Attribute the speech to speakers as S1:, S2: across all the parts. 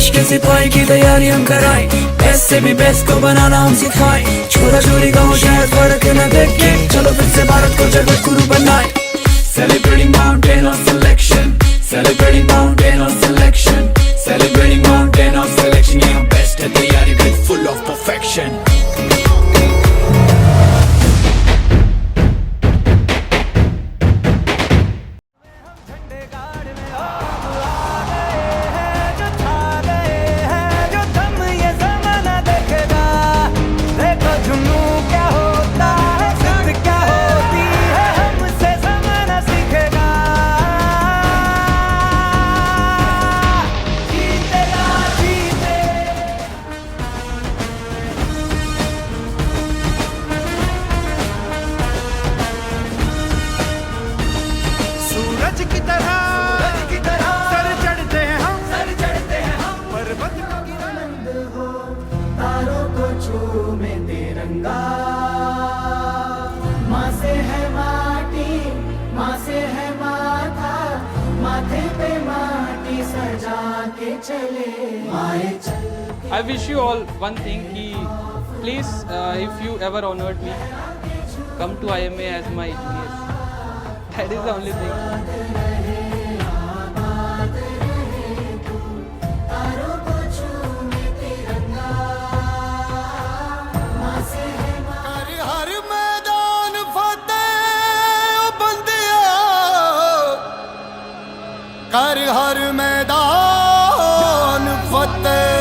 S1: इश्क सिपाही की तैयारी हम कराए, बेस्ट से भी बेस्ट को बनाना हम सिखाए। छोरा छोरी का हो शायद फर्क न देखे, चलो फिर से भारत को जगत गुरु बनाए। Celebrating mountain of selection, celebrating mountain of selection, celebrating mountain of selection. Yeah, I'm best at the art, with full of perfection.
S2: माँ से है माटी, माँ से है माथा, माथे पे माटी सजा के चले आए चल।
S3: I wish you all one thing कि please if you ever honored me, come to IMA as my engineer. That is the only thing.
S4: कर हर मैदान फतेह।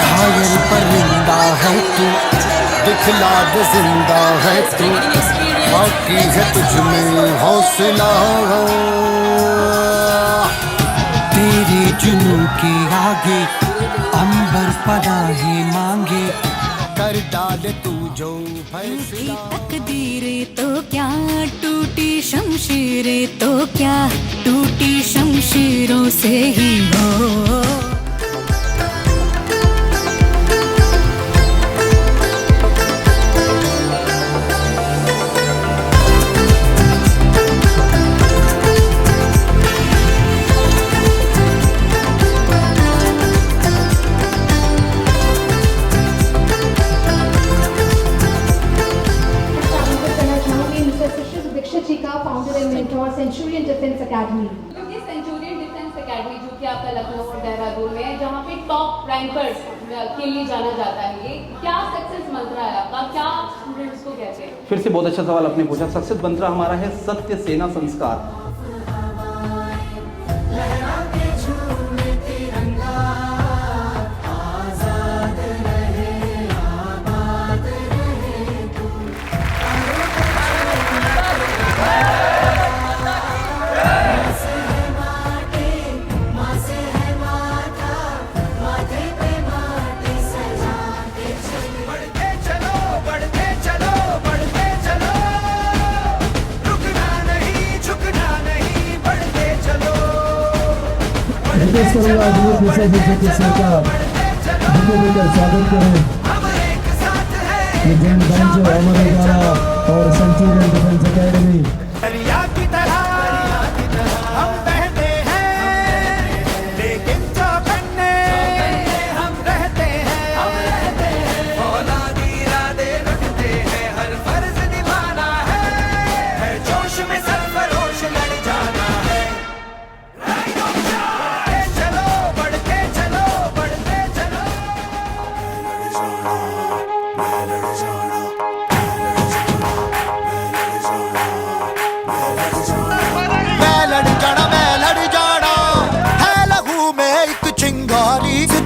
S4: घायल परिंदा है तू, दिखला दे जिंदा है तू, बाकी है तुझ में हौसला। तेरे जुनू के आगे अंबर पनाहे मांगे, कर डाले तू जो फैसला।
S5: तकदीरें तो क्या टूटी शमशीरें तो क्या, टूटी शमशीरों से ही हो।
S6: Founder and mentor Centurion Defence academy.
S7: ये सेंचुरियन डिफेंस एकेडमी जो कि आपका लखनऊ और देहरादून में है, जहाँ पे टॉप रैंकर्स के लिए जाना जाता है, ये क्या सक्सेस मंत्र है आपका, क्या स्टूडेंट्स को कहते हैं?
S8: फिर से बहुत अच्छा सवाल आपने पूछा। सक्सेस मंत्र हमारा है सत्य सेना संस्कार।
S9: स्वागत करें और सेंचुरियन डिफेंस एकेडमी।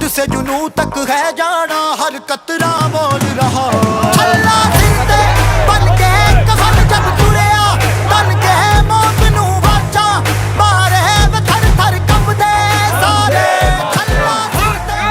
S4: से जुनू तक है जाना, हर कतरा बोल रहा। अल्लाह जिंदे बन के कफन जब तुरया, बन के मौत नू वाचा, मारे वे थर थर कंबदे सारे। अल्लाह जिंदे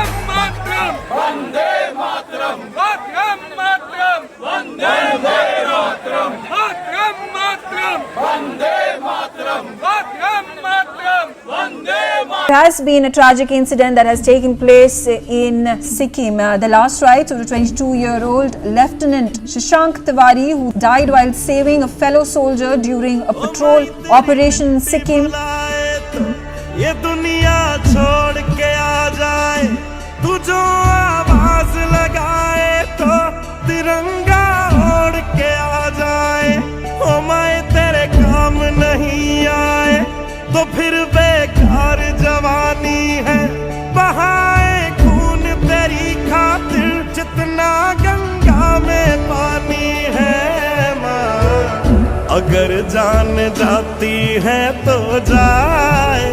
S4: Vande Mataram, Vande Mataram, Vande Mataram, Vande Mataram, Vande Mataram, Vande Mataram, Vande Mataram.
S10: There has been a tragic incident that has taken place in Sikkim. The last rites of a 22-year-old Lieutenant Shashank Tiwari, who died while saving a fellow soldier during a patrol operation in Sikkim.
S11: ये दुनिया छोड़ के आ जाए, तू जो आवाज लगाए तो तिरंगा ओढ़ के आ जाए। ओ मैं तेरे काम नहीं आए तो फिर बेकार जवानी है, बहाए खून तेरी खातिर जितना गंगा में पानी है। माँ अगर जान जाती है तो जाए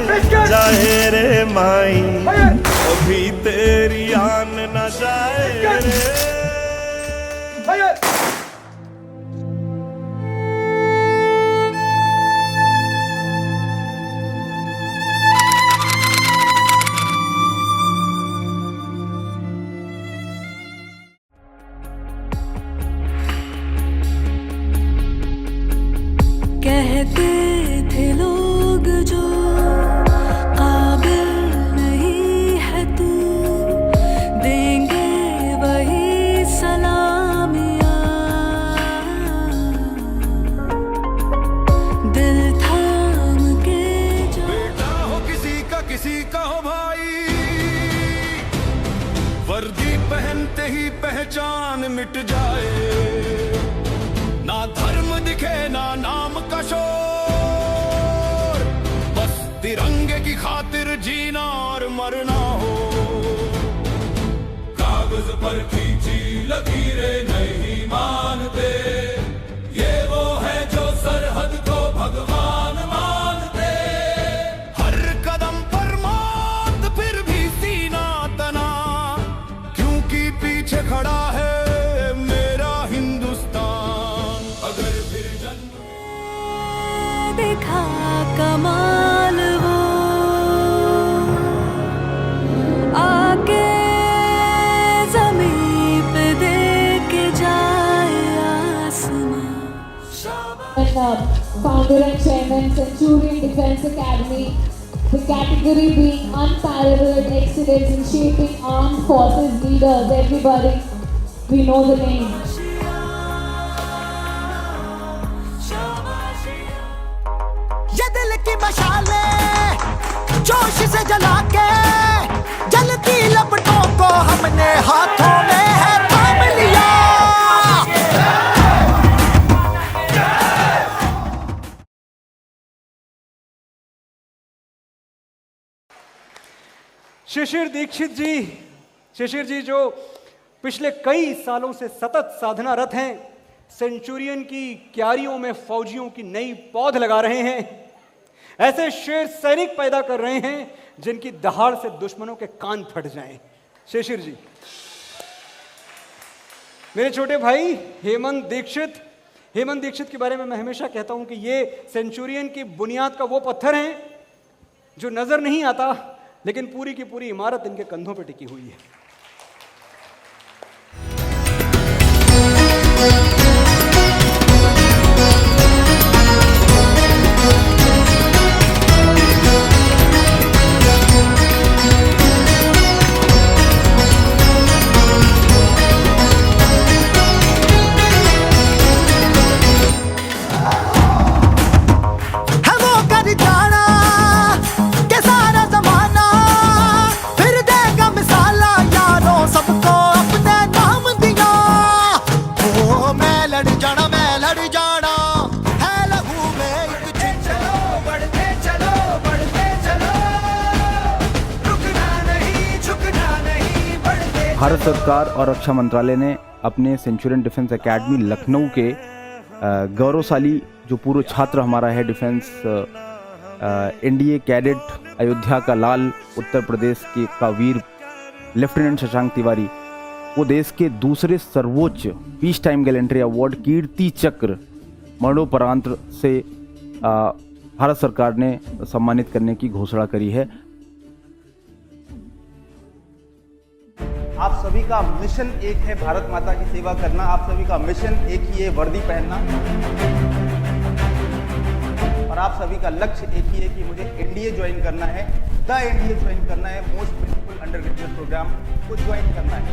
S11: जाए रे माई, अभी तेरी आन न जाए रे।
S5: कहते थे लोग जो काबिल नहीं है तू, देंगे वही सलामियाँ। दिल थाम के जो
S11: बेटा हो किसी का हो भाई, वर्दी पहनते ही पहचान मिट जाए। ना धर्म दिखे ना नाम का शोर, बस तिरंगे की खातिर जीना और मरना हो। कागज पर खींची लकीरें नहीं मानते, ये वो है जो सरहद को भगवान मानते। हर कदम पर मौत फिर भी सीना तना, क्योंकि पीछे खड़ा है मेरा हिंदुस्तान। अगर फिर जन्म
S5: देखा कमाल वो आके ज़मीं पे दे के जाए आसमां।
S7: Founder and Chairman, Centurion Defence Academy, the category being unparalleled excellence in shaping armed forces leaders. Everybody, we know the name.
S4: ये दिल की मशाले जोश से जला के, जलती लपटों को हमने हाथों में है थाम लिया।
S12: शिशिर जी जो पिछले कई सालों से सतत साधनारत हैं, सेंचुरियन की क्यारियों में फौजियों की नई पौध लगा रहे हैं। ऐसे शेर सैनिक पैदा कर रहे हैं जिनकी दहाड़ से दुश्मनों के कान फट जाएं। शिशिर जी, मेरे छोटे भाई हेमंत दीक्षित के बारे में मैं हमेशा कहता हूं कि ये सेंचुरियन की बुनियाद का वो पत्थर है जो नजर नहीं आता, लेकिन पूरी की पूरी इमारत इनके कंधों पर टिकी हुई है।
S13: भारत सरकार और रक्षा मंत्रालय ने अपने सेंचुरियन डिफेंस एकेडमी लखनऊ के गौरवशाली जो पूर्व छात्र हमारा है डिफेंस एनडीए कैडेट अयोध्या का लाल, उत्तर प्रदेश के का वीर लेफ्टिनेंट शशांक तिवारी को देश के दूसरे सर्वोच्च पीस टाइम गैलेंट्री अवार्ड कीर्ति चक्र मरणोपरांत से भारत सरकार ने सम्मानित करने की घोषणा करी है।
S8: आप सभी का मिशन एक है, भारत माता की सेवा करना। आप सभी का मिशन एक ही है, वर्दी पहनना। और आप सभी का लक्ष्य एक ही है कि मुझे एनडीए ज्वाइन करना है, द एनडीए ज्वाइन करना है, most beautiful undergraduate program को ज्वाइन करना है।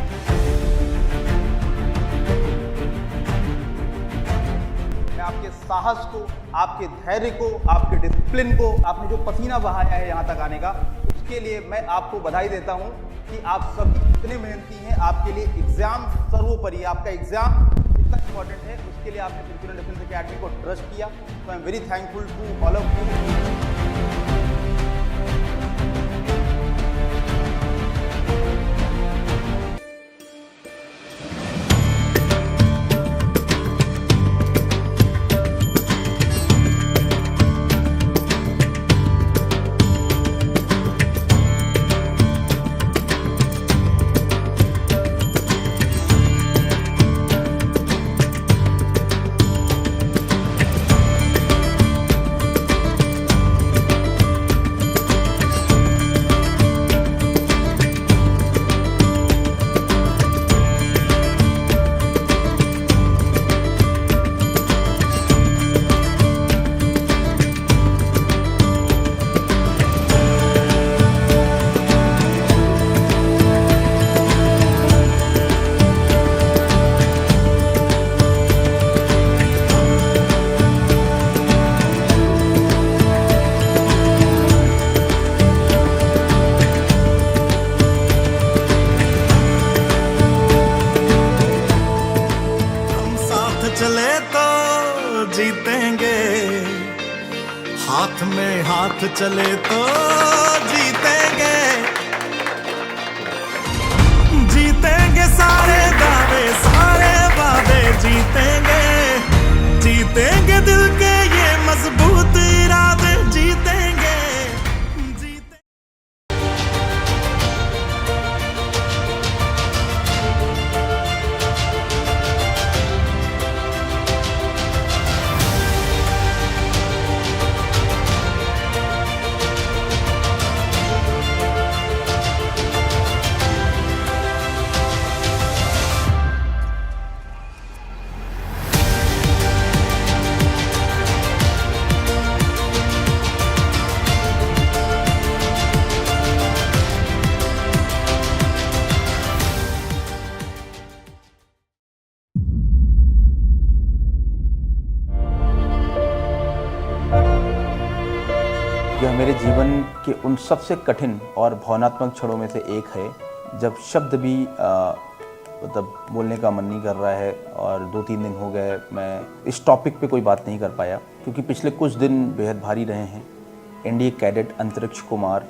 S8: मैं आपके साहस को, आपके धैर्य को, आपके डिसिप्लिन को, आपने जो पसीना बहाया है यहाँ तक आने का, उसके लिए मैं आपको बधाई देता हूँ कि आप सभी इतने मेहनती हैं। आपके लिए एग्जाम सर्वोपरि है, आपका एग्जाम इतना इंपॉर्टेंट है, उसके लिए आपने सेंचुरियन डिफेंस एकेडमी को ट्रस्ट किया। तो I am very thankful to all of you.
S4: चले तो जीतेंगे, हाथ में हाथ चले तो जीतेंगे, जीतेंगे सारे दावे सारे वादे जीतेंगे, जीतेंगे दिल के ये मजबूत इरादे जीतेंगे।
S13: यह मेरे जीवन के उन सबसे कठिन और भावनात्मक क्षणों में से एक है जब शब्द भी मतलब बोलने का मन नहीं कर रहा है और 2-3 दिन हो गए मैं इस टॉपिक पे कोई बात नहीं कर पाया, क्योंकि पिछले कुछ दिन बेहद भारी रहे हैं। एनडीए कैडेट अंतरिक्ष कुमार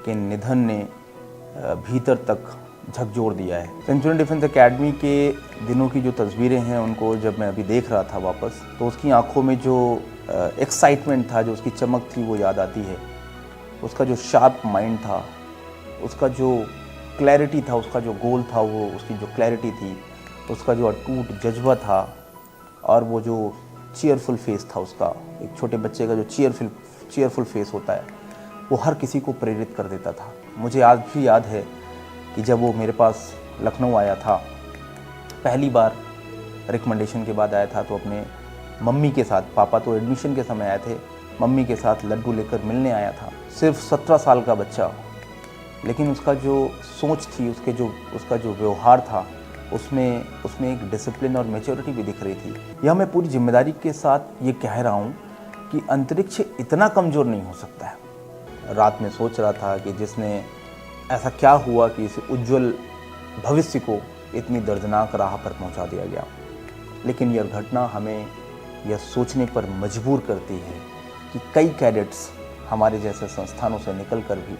S13: के निधन ने भीतर तक झकझोर दिया है। सेंचुरियन डिफेंस एकेडमी के दिनों की जो तस्वीरें हैं उनको जब मैं अभी देख रहा था वापस, तो उसकी आंखों में जो एक्साइटमेंट था, जो उसकी चमक थी वो याद आती है। उसका जो शार्प माइंड था, उसका जो क्लैरिटी था, उसका जो गोल था, वो उसकी जो क्लैरिटी थी, उसका जो अटूट जज्बा था और वो जो चीयरफुल फेस था उसका, एक छोटे बच्चे का जो चीयरफुल फेस होता है, वो हर किसी को प्रेरित कर देता था। मुझे आज भी याद है कि जब वो मेरे पास लखनऊ आया था, पहली बार रिकमेंडेशन के बाद आया था, तो अपने मम्मी के साथ, पापा तो एडमिशन के समय आए थे, मम्मी के साथ लड्डू लेकर मिलने आया था। सिर्फ 17 साल का बच्चा, लेकिन उसका जो सोच थी, उसका जो व्यवहार था, उसमें एक डिसिप्लिन और मैच्योरिटी भी दिख रही थी। यह मैं पूरी जिम्मेदारी के साथ ये कह रहा हूँ कि अंतरिक्ष इतना कमज़ोर नहीं हो सकता है। रात में सोच रहा था कि जिसने ऐसा क्या हुआ कि इस उज्जवल भविष्य को इतनी दर्दनाक राह पर पहुंचा दिया गया। लेकिन यह घटना हमें यह सोचने पर मजबूर करती है कि कई कैडेट्स हमारे जैसे संस्थानों से निकलकर भी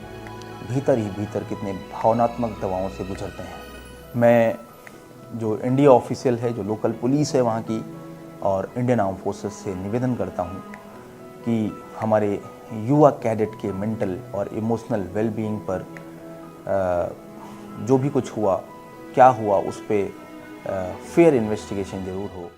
S13: भीतर ही भीतर कितने भावनात्मक दबावों से गुजरते हैं। मैं जो इंडिया ऑफिशियल है, जो लोकल पुलिस है वहाँ की, और इंडियन आर्म फोर्सेस से निवेदन करता हूँ कि हमारे युवा कैडेट के मेंटल और इमोशनल वेलबीइंग पर जो भी कुछ हुआ, क्या हुआ, उस पर फेयर इन्वेस्टिगेशन ज़रूर हो।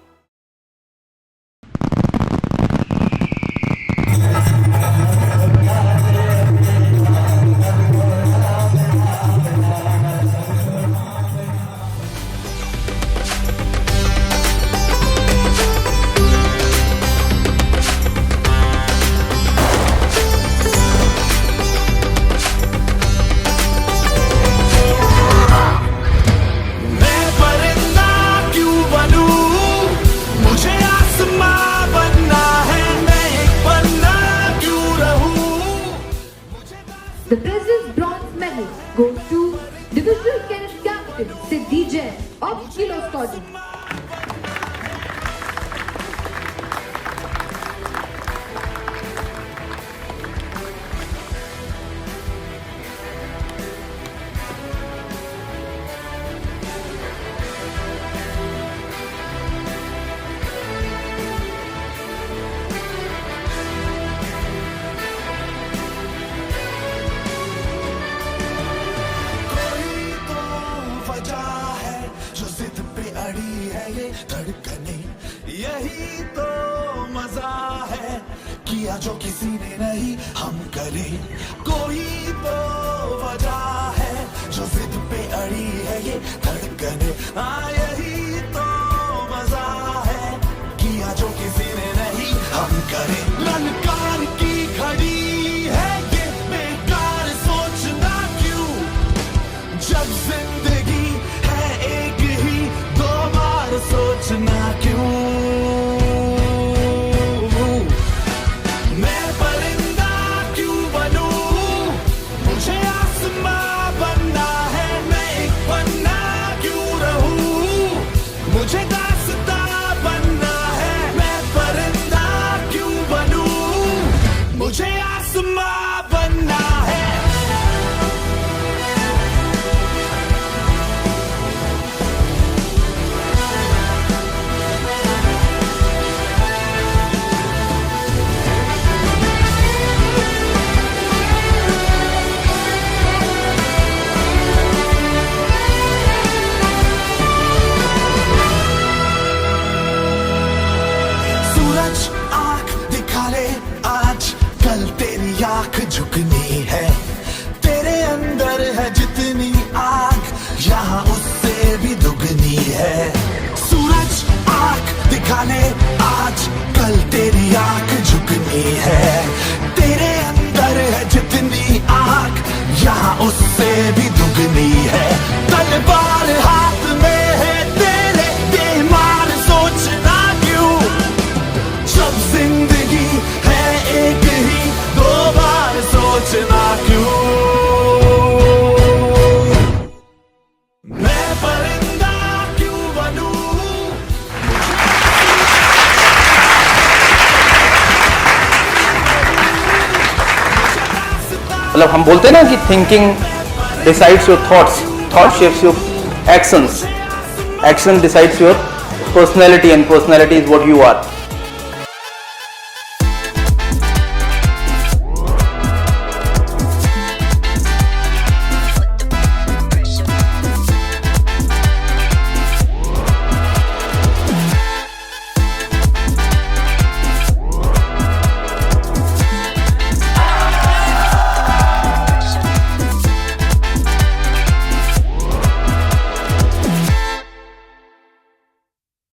S6: राठौर जी।
S11: धड़कने यही तो मजा है, किया जो किसी ने नहीं हम करें। कोई तो वजह है जो जिद पे अड़ी है ये धड़कने, हाँ यही तो मजा है, किया जो किसी ने नहीं हम करें। ललकार की घड़ी है ये बेकार सोचना क्यों, जब जिंदगी है एक ही दो बार सोचना क्यों। मैं परिंदा क्यों बनूं, मुझे आसमां बनना है। मैं एक पन्ना क्यों रहूं, मुझे दास्तां बनना है। मैं परिंदा क्यों बनूं, मुझे आसमां बनना है। सूरज आंख दिखा ले आज, कल तेरी आंख झुकनी है। तेरे अंदर है जितनी आग, यहाँ उससे भी दुगनी है। सूरज आंख दिखा ले आज, कल तेरी आंख झुकनी है। तेरे अंदर है जितनी आग, यहाँ उससे भी दुगनी है। तलवार हाथ में है तेरे, बेमार सोचना क्यों, जब जिंदगी है एक ही दो बार सोचना क्यों। मैं परिंदा क्यों बनूं,
S3: मतलब हम बोलते हैं ना कि thinking decides your thoughts, thought shapes your actions, action decides your personality and personality is what you are.